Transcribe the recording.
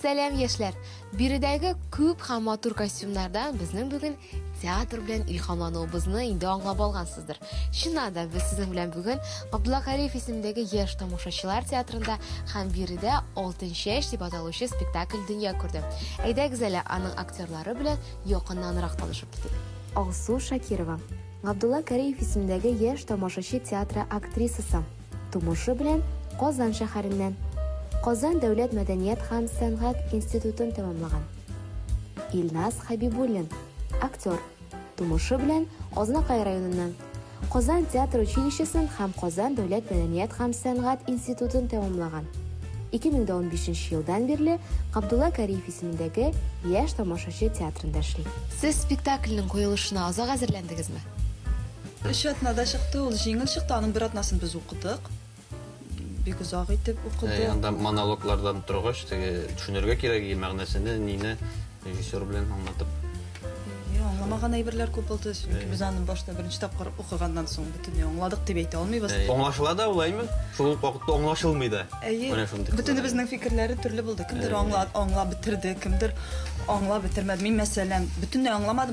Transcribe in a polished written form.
Сәлам яшьләр. Биредәге күп һәм матур костюмнардан безнең бүген театр белән илһамлануыбызны инде аңлап алгансыздыр. Чыннан да без сезнең белән бүген Габдулла Кариев исемендәге яшь тамашачылар театрында һәм биредә Алтын чәч дип аталучы спектакль дөнья күрде. Әйдәгез әле аның актерлары белән якыннанрак танышып китик. Алсу Шакирова. Габдулла Кариев исемендәге яшь тамашачы театры актрисасы. Тумышы белән Казан шәһәреннән. Казан дәүләт мәдәният һәм сәнгать институтын тәмамлаган. Илназ Хабибуллин, актер. Тумышы белән Азнакай районыннан. Казан театр училищесын һәм Казан дәүләт мәдәният һәм сәнгать институтын тәмамлаган. 2015 елдан бирле Габдулла Кариев исемендәге яшь тамашачы театрында эшли. Сез спектакльнең куелышына азак әзерләндегезме? Өч атнада чыкты, ул җиңел чыкты, аның бер атнасын без укыдык. Бик узак итеп укыдык. Анда монологлардан торгач, төшенергә кирәк, мәгънәсен, нине режиссер белән аңлатып. Аңламаган әйберләр күп булды. Без аны башта беренче тапкыр укыганнан соң бөтенләй аңладык дип әйтә алмыйбыз. Аңлашыла да улаймы? Шул ук вакытта аңлашылмый да. Бөтенебезнең фикерләре төрле булды. Кемдер аңлап битерде, кемдер аңлап бетермәде. Мин мәсәлән бөтенләй аңламадым.